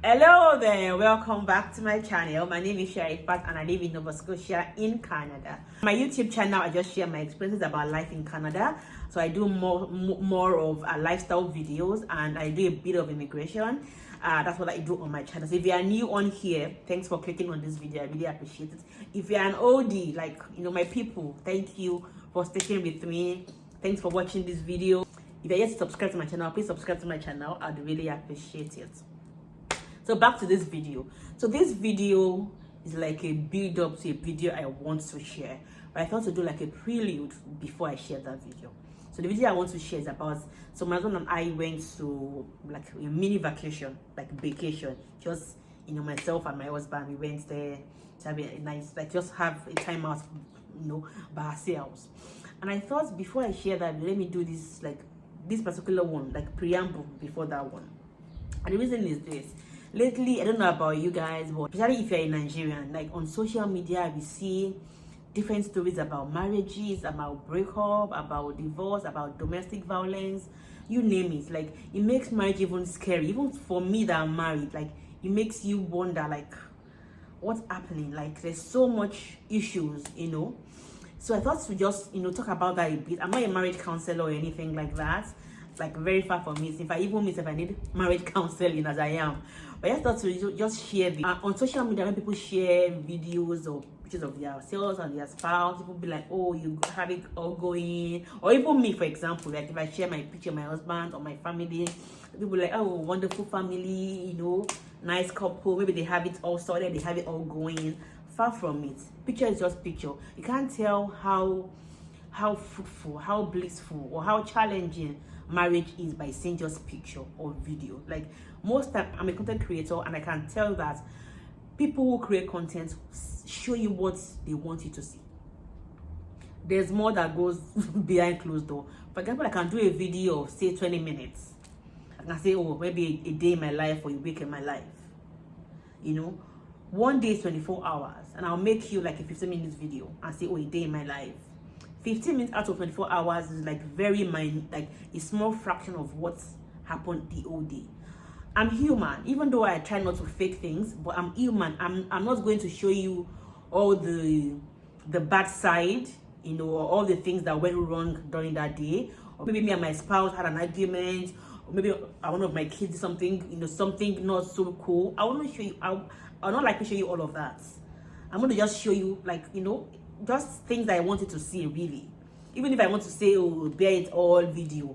Hello there, welcome back to my channel. My name is Sherifat and I live in Nova Scotia in Canada. My YouTube channel, I just share my experiences about life in Canada. So I do more of lifestyle videos and I do a bit of immigration. That's what I do on my channel. So if you are new on here, thanks for clicking on this video. I really appreciate it. If you're an OD, like my people, thank you for sticking with me. Thanks for watching this video. If you're yet to subscribe to my channel, please subscribe to my channel. I'd really appreciate it. So back to this video. So this video is like a build up to a video I want to share, but I thought to do like a prelude before I share that video. So the video I want to share is about, so my husband and I went to like a mini vacation, like vacation, just myself and my husband. We went there to have a nice, like just have a time out, by ourselves. And I thought before I share that, let me do this, like this particular one, like preamble before that one. And the reason is this. Lately, I don't know about you guys, but especially if you're a Nigerian, like on social media, we see different stories about marriages, about breakup, about divorce, about domestic violence, you name it. Like, it makes marriage even scary. Even for me that I'm married, like, it makes you wonder, like, what's happening? Like, there's so much issues, So I thought to just, talk about that a bit. I'm not a marriage counselor or anything like that. Like, very far from me. If I need marriage counseling as I am. But I thought to just share the on social media, when people share videos or pictures of themselves and their spouse, people be like, oh, you have it all going. Or even me, for example, like if I share my picture of my husband or my family, people like, oh, wonderful family, nice couple, maybe they have it all sorted, they have it all going. Far from it. Picture is just picture. You can't tell how fruitful, how blissful, or how challenging marriage is by seeing just picture or video. Like, most time I'm a content creator and I can tell that people who create content show you what they want you to see. There's more that goes behind closed door. For example, I can do a video of say 20 minutes. I can say, oh, maybe a day in my life or a week in my life. One day is 24 hours and I'll make you like a 15 minutes video and say, oh, a day in my life. 15 minutes out of 24 hours is like very minute, like a small fraction of what's happened the whole day. I'm human, even though I try not to fake things, but I'm human. I'm not going to show you all the bad side, or all the things that went wrong during that day. Or maybe me and my spouse had an argument, or maybe one of my kids did something, something not so cool. I want to show you, I'll not like to show you all of that. I'm going to just show you, like, just things that I wanted to see, really. Even if I want to say, oh, bear it all video,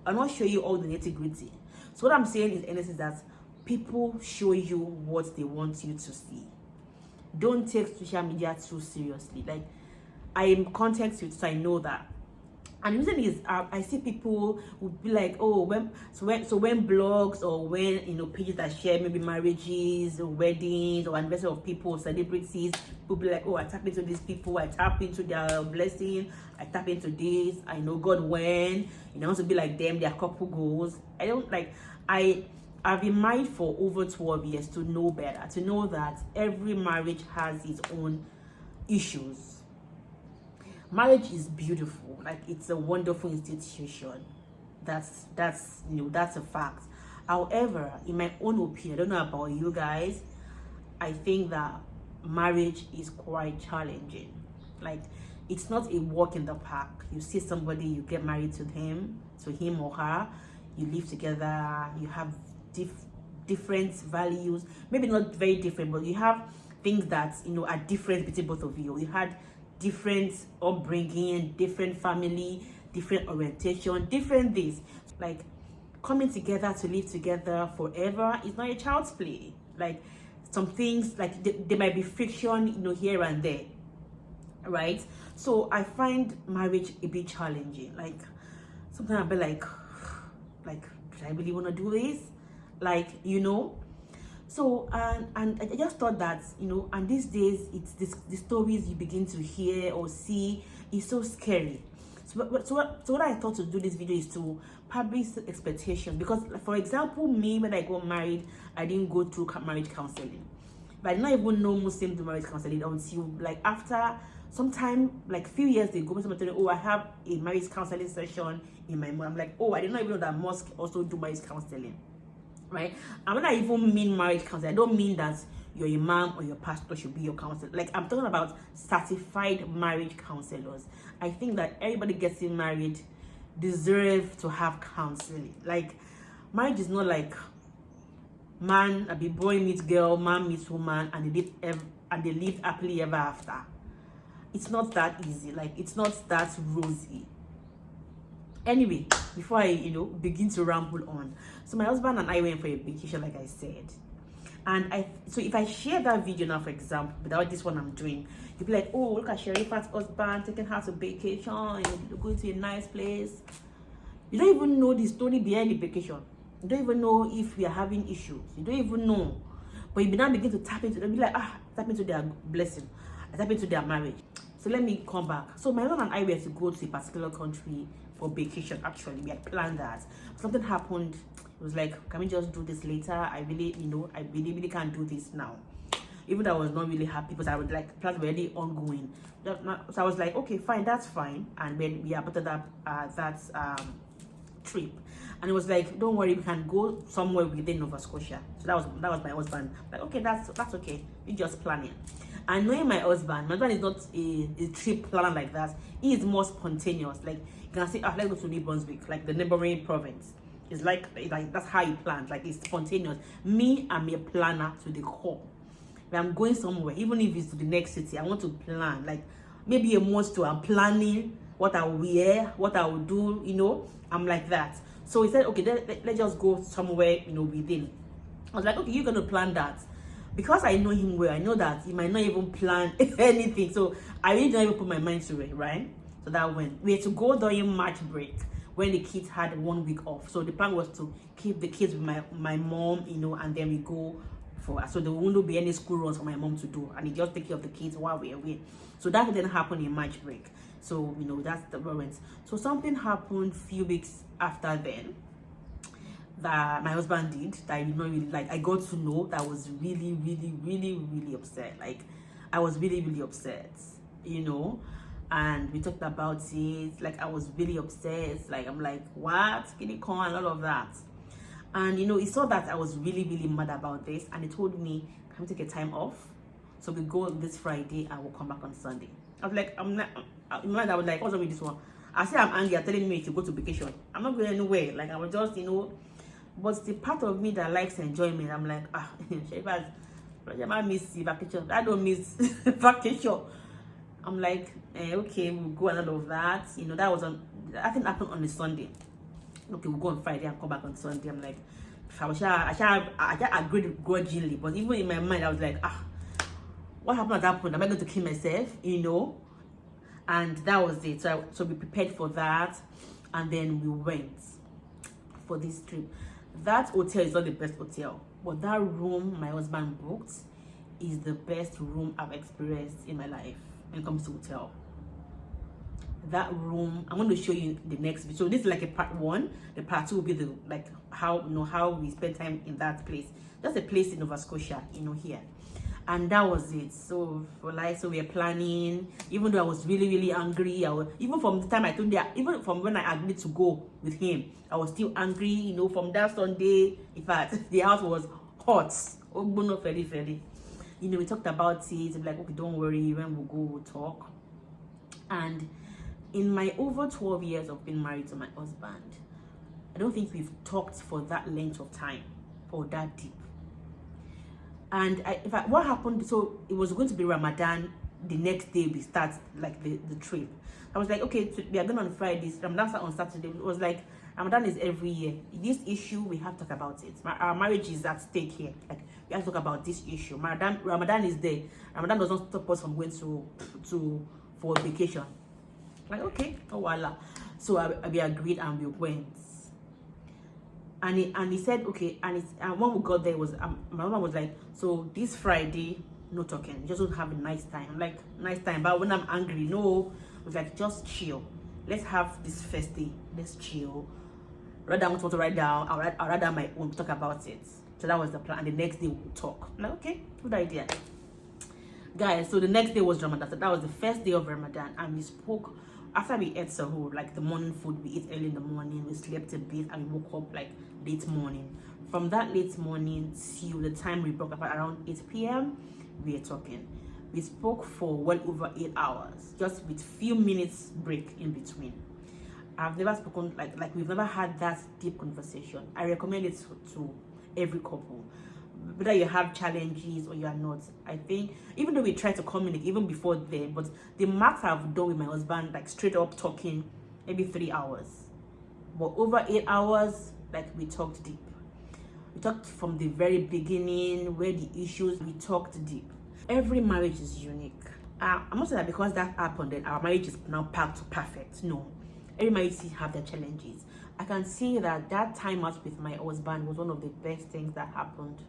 I'll not show you all the nitty-gritty. So what I'm saying is that people show you what they want you to see. Don't take social media too seriously. Like, I am content with, so I know that. And the reason is, I see people would be like, oh, when blogs or when pages that share maybe marriages or weddings or anniversary of people or celebrities, people be like, oh, I tap into these people, I tap into their blessing, I tap into this, I know God when, I want to be like them, their couple goals. I don't like, I've been married for over 12 years to know better, to know that every marriage has its own issues. Marriage is beautiful, like it's a wonderful institution. That's a fact. However, in my own opinion, I don't know about you guys, I think that marriage is quite challenging. Like, it's not a walk in the park. You see somebody, you get married to him or her, you live together, you have different values, maybe not very different, but you have things that are different between both of you. You had different upbringing, different family, different orientation, different this. Like, coming together to live together forever is not a child's play. Like, some things, like there might be friction, here and there, right? So I find marriage a bit challenging. Like, sometimes I'll be like, do I really want to do this? Like, So, and I just thought that, and these days, it's the stories you begin to hear or see is so scary. So what I thought to do this video is to publish expectation. Because, for example, me, when I got married, I didn't go through marriage counseling. But I did not even know Muslim do marriage counseling until, like, after some time, like, few years ago, somebody told me, oh, I have a marriage counseling session in my mom. I'm like, oh, I did not even know that mosque also do marriage counseling. right? And when I even mean marriage counselor, I don't mean that your imam or your pastor should be your counselor. Like, I'm talking about certified marriage counselors. I think that everybody getting married deserve to have counseling. Like, marriage is not like man, a boy meets girl, man meets woman, and they live happily ever after. It's not that easy. Like, it's not that rosy. Anyway, before I begin to ramble on, so my husband and I went for a vacation, like I said. And so if I share that video now, for example, without this one I'm doing, you'll be like, oh, look at Sherifat's husband taking her to vacation, going to a nice place. You don't even know the story behind the vacation. You don't even know if we are having issues. You don't even know. But you now begin to tap into, they'll be like, tap into their blessing. I tap into their marriage. So let me come back. So my husband and I were to go to a particular country for vacation. Actually, we had planned that. Something happened. It was like, can we just do this later? I really can't do this now. Even though I was not really happy, because I was like, plans were already ongoing. So I was like, okay, fine, that's fine. And then we aborted that trip. And it was like, don't worry, we can go somewhere within Nova Scotia. So that was my husband. Like, okay, that's okay. We just planning. And knowing my husband is not a trip planner like that. He is more spontaneous. Like, you can say, let's go to New Brunswick, like the neighboring province. It's like that's how he plans. Like, it's spontaneous. Me, I'm a planner to the core. When I'm going somewhere, even if it's to the next city, I want to plan. Like, maybe a month to I'm planning what I will wear, what I will do, I'm like that. So he said, okay, let's just go somewhere, within. I was like, okay, you're going to plan that. Because I know him well, I know that he might not even plan anything. So I really don't even put my mind to it, right? So that when we had to go during March break, when the kids had 1 week off. So the plan was to keep the kids with my mom, and then we go so there won't be any school runs for my mom to do, and he just take care of the kids while we're away. So that didn't happen in March break. So that's the parents. So something happened few weeks after then that my husband did that I did not really like. I got to know that I was really, really, really, really upset. Like, I was really, really upset, and we talked about it. Like, I was really upset. Like, I'm like, what? Can you call and all of that? And he saw that I was really, really mad about this, and he told me, can we take a time off? So we go this Friday and we'll come back on Sunday. I was like, I'm not, in my mind, I was like, what's wrong with this one? I said, I'm angry, you're telling me to go to vacation. I'm not going anywhere. Like, I was just, but the part of me that likes enjoyment, I'm like, Sherifat, I miss vacation. I don't miss vacation. I'm like, okay, we'll go and all of that. That was I think happened on a Sunday. Okay, we'll go on Friday and come back on Sunday. I'm like, I agreed grudgingly, but even in my mind, I was like, what happened at that point? Am I going to kill myself? And that was it. So we prepared for that, and then we went for this trip. That hotel is not the best hotel, but that room my husband booked is the best room I've experienced in my life when it comes to hotel. That room, I'm going to show you the next video. So this is like a part 1. The part 2 will be how we spend time in that place. Just a place in Nova Scotia, here. And that was it. So so we were planning. Even though I was really, really angry, even from the time I told you, even from when I agreed to go with him, I was still angry. From that Sunday, in fact, the house was hot. We talked about it. I'm like, okay, don't worry. When we go, we'll talk. And in my over 12 years of being married to my husband, I don't think we've talked for that length of time or that deep. And in fact, what happened, so it was going to be Ramadan the next day we start like the trip. I was like, okay, so we are done on Friday, Ramadan starts on Saturday. It was like, Ramadan is every year. This issue, we have to talk about it. Our marriage is at stake here. Like, we have to talk about this issue. Ramadan is there. Ramadan does not stop us from going for vacation. Like, okay, oh voila. So we agreed and we went. And he said, okay, and when we got there, my mom was like, so this Friday, no talking, just don't have a nice time. I'm like, nice time, but when I'm angry, no. It was like, just chill. Let's have this first day, let's chill. Rather than what to write down, I'll write down my own, talk about it. So that was the plan, and the next day we'll talk. I'm like, okay, good idea. Guys, so the next day was Ramadan. So that was the first day of Ramadan, and we spoke. After we ate sahur, like the morning food, we ate early in the morning, we slept a bit, and we woke up like late morning From that late morning till the time we broke up at around 8 p.m., we were talking. We spoke for well over 8 hours, just with few minutes break in between. I've never spoken like we've never had that deep conversation. I recommend it to every couple, whether you have challenges or you are not. I think even though we try to communicate even before then, but the max I've done with my husband, like straight up talking, maybe 3 hours, but over 8 hours, like we talked deep. We talked from the very beginning, where the issues, we talked deep. Every marriage is unique. I'm not saying that because that happened, then our marriage is now packed to perfect. No. Every marriage have their challenges. I can see that time out with my husband was one of the best things that happened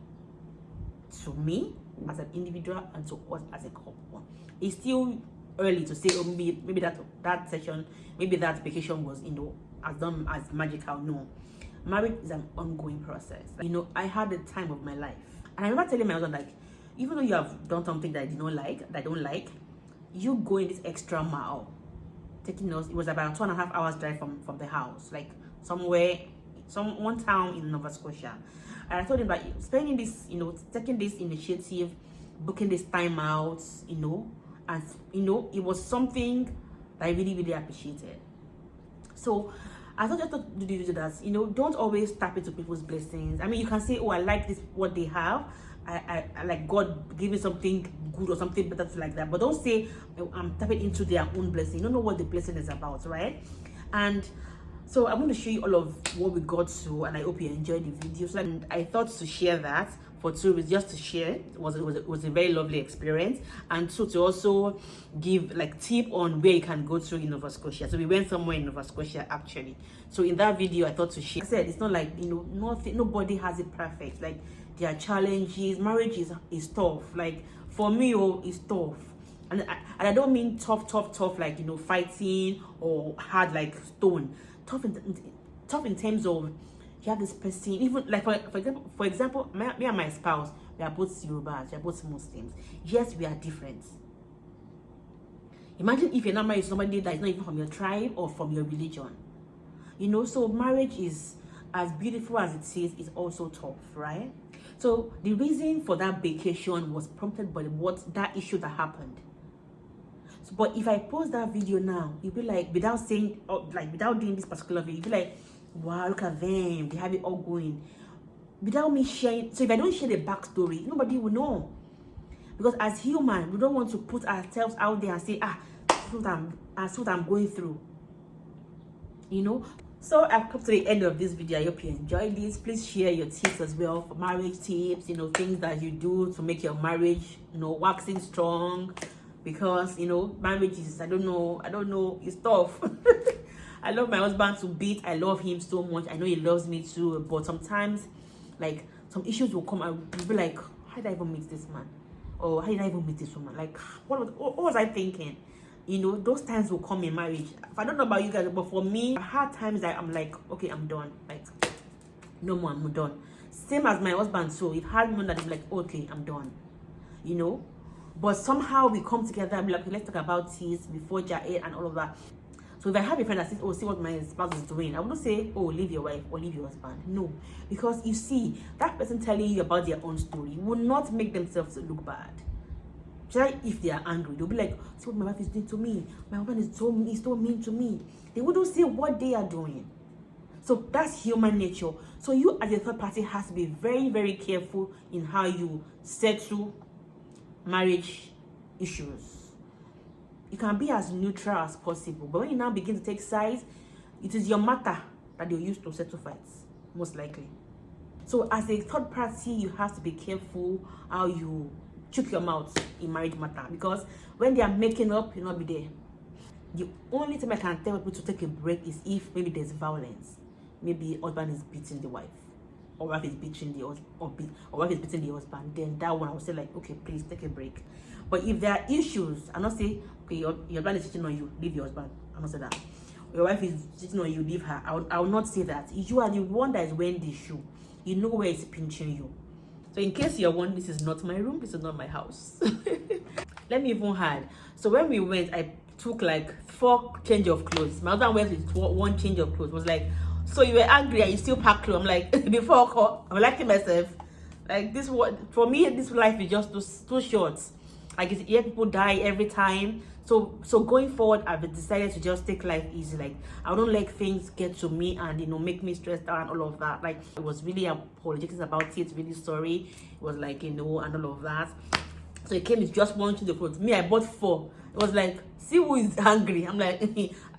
to me as an individual and to us as a couple. It's still early to say, oh, maybe that session, maybe that vacation was, as done as magical. No. Marriage is an ongoing process. I had the time of my life. And I remember telling my husband, like, even though you have done something that I don't like, you go in this extra mile. Taking us, it was about 2.5 hours drive from the house, like one town in Nova Scotia. And I told him that spending this, taking this initiative, booking this time out, and it was something that I really, really appreciated. So I thought just to do that, don't always tap into people's blessings. I mean, you can say, oh, I like this, what they have. I like God giving something good or something better like that, but don't say I'm tapping into their own blessing. You don't know what the blessing is about, right? And so I'm going to show you all of what we got to, and I hope you enjoyed the video. So I thought to share that for 2 reasons. Just to share, it was a very lovely experience, and so to also give like tip on where you can go to in Nova Scotia. So we went somewhere in Nova Scotia actually. So in that video I thought to share. I said it's not like nobody has it perfect. Like there are challenges. Marriage is tough. Like for me, it's tough. And I don't mean tough like fighting or hard like stone. Tough in terms of you have this person, even like for example, me and my spouse, we are both Yorubas, we are both Muslims. Yes, we are different. Imagine if you're not married to somebody that is not even from your tribe or from your religion. So marriage is as beautiful as it is also tough, right? So the reason for that vacation was prompted by that issue that happened. So, but if I post that video now, you'll be like, without saying, without doing this particular video, you'll be like, wow, look at them, they have it all going. Without me sharing, so if I don't share the backstory, nobody will know. Because as human, we don't want to put ourselves out there and say, that's what I'm going through. So I've come to the end of this video. I hope you enjoyed this. Please share your tips as well for marriage tips, things that you do to make your marriage, waxing strong. Because marriage is, I don't know, it's tough. I love my husband to beat. I love him so much. I know he loves me too. But sometimes, like, some issues will come and you'll be like, how did I even meet this man? Or how did I even meet this woman? Like, what was I thinking? Those times will come in marriage. I don't know about you guys, but for me, I had times that I'm like, okay, I'm done. Like, no more, I'm done. Same as my husband. So it had moments that I'm like, okay, I'm done. But somehow we come together and be like, okay, let's talk about this before Jair and all of that. So if I have a friend that says, oh, see what my spouse is doing, I wouldn't say, oh, leave your wife or leave your husband. No. Because you see, that person telling you about their own story will not make themselves look bad. Just if they are angry, they'll be like, see what my wife is doing to me. My husband is so mean to me. They wouldn't say what they are doing. So that's human nature. So you as a third party has to be very, very careful in how you settle marriage issues. You can be as neutral as possible, but when you now begin to take sides, it is your matter that they'll use to settle fights, most likely. So as a third party, you have to be careful how you choke your mouth in marriage matter, because when they are making up, you'll not be there. The only time I can tell people to take a break is if maybe there's violence. Maybe husband is beating the wife, or wife is beating the husband, or wife is beating the husband. Then that one I would say like, okay, please take a break. But if there are issues, I'm not saying, okay, your husband is cheating on you, leave your husband. I'm not saying that. Your wife is cheating on you, leave her. I will not say that. You are the one that is wearing the shoe. You know where it's pinching you. So in case you're wondering, this is not my room, this is not my house. Let me even hide. So when we went, I took like 4 change of clothes. My husband went with 1 change of clothes. It was like So you were angry and you still pack clothes. I'm like, before call, I'm liking myself. Like this, what for me, this life is just too short. Like it's, yeah, people die every time. So going forward, I've decided to just take life easy. Like I don't let things get to me and make me stressed out and all of that. Like it was really apologetic about it, really sorry. It was like and all of that. So it came with just one to the front. Me, I bought 4. It was like, see who is hungry. I'm like, I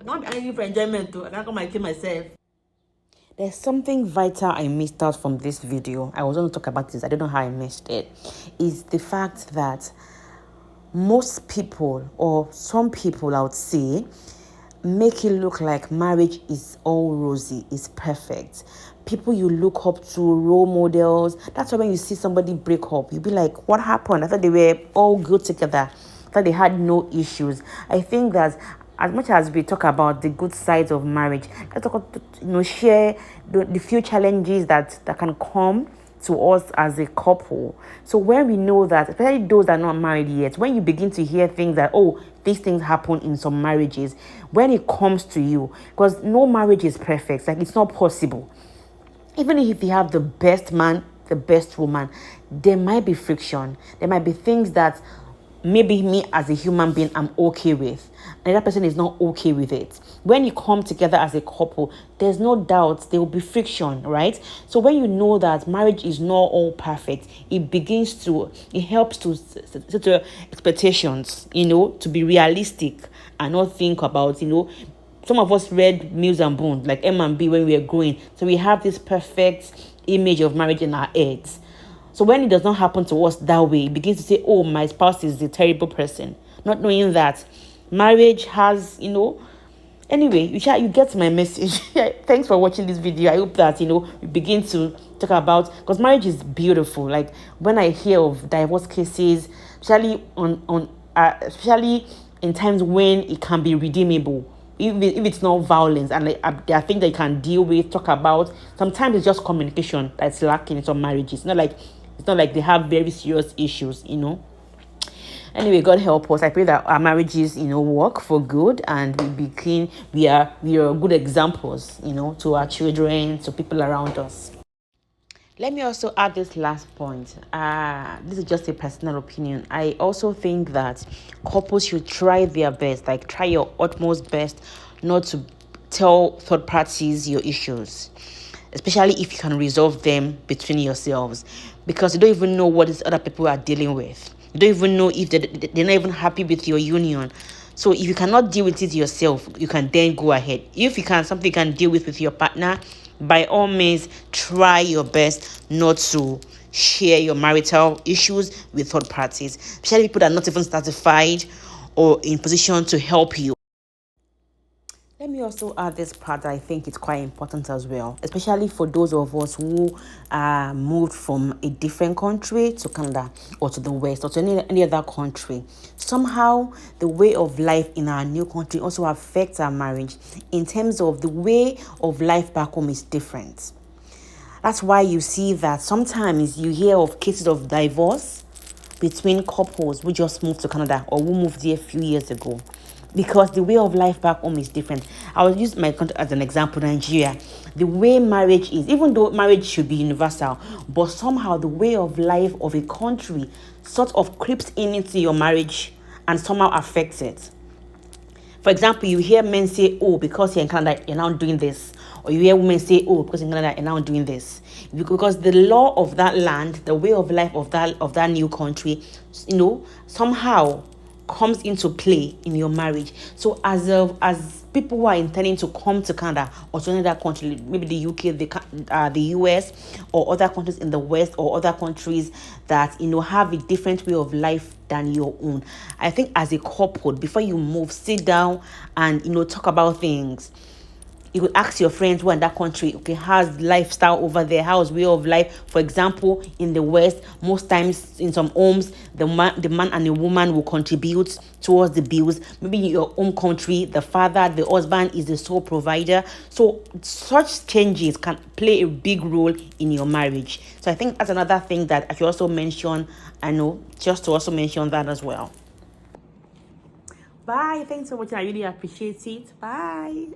can't be angry for enjoyment too. I can't come and kill myself. There's something vital I missed out from this video. I was going to talk about this. I don't know how I missed it. Is the fact that most people, or some people I would say, make it look like marriage is all rosy, is perfect. People you look up to, role models. That's why when you see somebody break up, you'll be like, what happened? I thought they were all good together. I thought they had no issues. I think that as much as we talk about the good sides of marriage, let's talk, share the few challenges that can come to us as a couple. So when we know that, especially those that are not married yet, when you begin to hear things that, oh, these things happen in some marriages, when it comes to you, because no marriage is perfect, like it's not possible. Even if you have the best man, the best woman, there might be friction. There might be things that maybe me as a human being I'm okay with, another person is not okay with it. When you come together as a couple, there's no doubt there will be friction, right? So when you know that marriage is not all perfect, it helps to set your expectations, to be realistic and not think about, some of us read Mills and Bones, like M and B when we were growing. So we have this perfect image of marriage in our heads. So when it does not happen to us that way, it begins to say, oh, my spouse is a terrible person. Not knowing that marriage has, Anyway, you get my message. Thanks for watching this video. I hope that, we begin to talk about, because marriage is beautiful. Like when I hear of divorce cases, especially especially in times when it can be redeemable, if it's not violence, and there are things that you can deal with, talk about. Sometimes it's just communication that's lacking in some marriages. It's not like they have very serious issues, Anyway, God help us. I pray that our marriages, work for good, and we are good examples, to our children, to people around us. Let me also add this last point. This is just a personal opinion. I also think that couples should try their best, like try your utmost best not to tell third parties your issues, especially if you can resolve them between yourselves, because you don't even know what these other people are dealing with. You don't even know if they're not even happy with your union. So if you cannot deal with it yourself, you can then go ahead. If you can, something you can deal with your partner, by all means, try your best not to share your marital issues with third parties, especially people that are not even certified or in position to help you. Let me also add this part that I think it's quite important as well, especially for those of us who moved from a different country to Canada or to the West or to any other country. Somehow, the way of life in our new country also affects our marriage in terms of the way of life back home is different. That's why you see that sometimes you hear of cases of divorce between couples who just moved to Canada or who moved here a few years ago, because the way of life back home is different. I will use my country as an example, Nigeria. The way marriage is, even though marriage should be universal, but somehow the way of life of a country sort of creeps into your marriage and somehow affects it. For example, you hear men say, oh, because you're in Canada, you're now doing this. Or you hear women say, oh, because in Canada, you're now doing this. Because the law of that land, the way of life of that new country, somehow comes into play in your marriage. So as people who are intending to come to Canada or to another country, maybe the UK, the US, or other countries in the West, or other countries that have a different way of life than your own, I think as a couple, before you move, sit down and talk about things. You could ask your friends who are in that country, okay, how's lifestyle over there? How's way of life? For example, in the West, most times in some homes, the man and the woman will contribute towards the bills. Maybe in your home country, the father, the husband is the sole provider. So such changes can play a big role in your marriage. So I think that's another thing that I should also mention. Just to also mention that as well. Bye. Thanks so much. I really appreciate it. Bye.